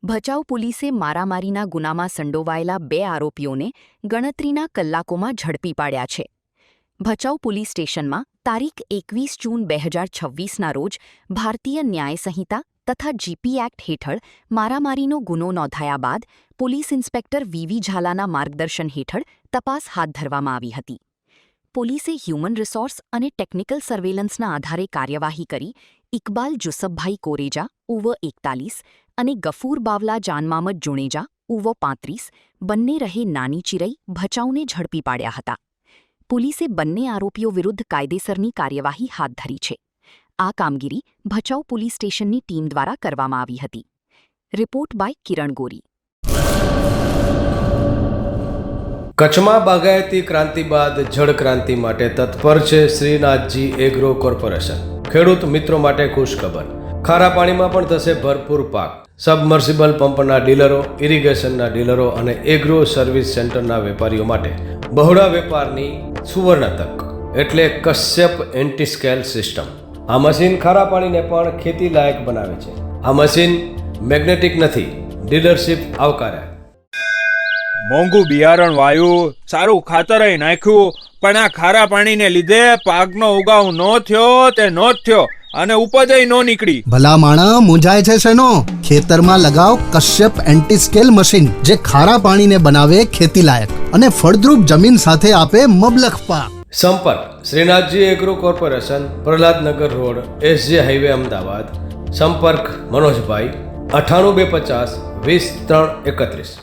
ભચાઉ પોલીસે મારામારીના ગુનામાં સંડોવાયેલા 2 આરોપીઓને ગણતરીના કલાકોમાં ઝડપી પાડ્યા છે. ભચાઉ પોલીસ સ્ટેશનમાં તારીખ 21 જૂન 2026ના રોજ ભારતીય ન્યાય સંહિતા તથા જીપી એક્ટ હેઠળ મારામારીનો ગુનો નોંધાયા બાદ પોલીસ ઇન્સ્પેક્ટર વી ઝાલાના માર્ગદર્શન હેઠળ તપાસ હાથ ધરવામાં આવી હતી. પોલીસે હ્યુમન રિસોર્સ અને ટેકનિકલ સર્વેલન્સના આધારે કાર્યવાહી કરી ઇકબાલ જુસબભાઈ કોરેજા ઉવ 41 અને ગફૂર બાવલા જાનમામદ જુણેજા ઉવ 35 બંને રહે નાની ચિરઈ ભચાઉને ઝડપી પાડ્યા હતા. પોલીસે બંને આરોપીઓ વિરુદ્ધ કાયદેસરની કાર્યવાહી હાથ ધરી છે. આ કામગીરી ભચાઉ પોલીસ સ્ટેશનની ટીમ દ્વારા કરવામાં આવી હતી. રિપોર્ટ બાય કિરણ ગોરી. કચ્છમાં બાગાયતી ક્રાંતિ બાદ જળ ક્રાંતિ માટે તત્પર છે શ્રીનાથજી એગ્રો કોર્પોરેશન. ખેડૂત મિત્રો માટે ખુશખબર, ખારા પાણીમાં પણ થશે ભરપૂર પાક. સબમર્સિબલ પંપના ડીલરો, ઇરિગેશનના ડીલરો અને એગ્રો સર્વિસ સેન્ટરના વેપારીઓ માટે બહોળા વેપારની સુવર્ણ તક એટલે કશ્યપ એન્ટીસ્કેલ સિસ્ટમ. આ મશીન ખારા પાણીને પણ ખેતી લાયક બનાવે છે. આ મશીન મેગ્નેટિક નથી, ડીલરશીપ આવકાર્યા. મોંઘું બિયારણ વાયું, સારું ખાતરેય નાખ્યું, પણ આ ખારા પાણીને લીધે પાકનો ઉગાવ નો થયો તે નો જ થયો અને ઉપજય નો નીકળી. ભલા માણા મૂંઝાય છે શેનો? ખેતરમાં લગાવ કશ્યપ એન્ટીસ્કેલ મશીન, જે ખારા પાણીને બનાવે ખેતી લાયક અને ફળદ્રુપ જમીન સાથે આપે મબલખ પાક. સંપર્ક Shrinathji agro corporation, Prahlad Nagar road, SJ highway, Ahmedabad. સંપર્ક મનોજભાઈ 98 250 20 331.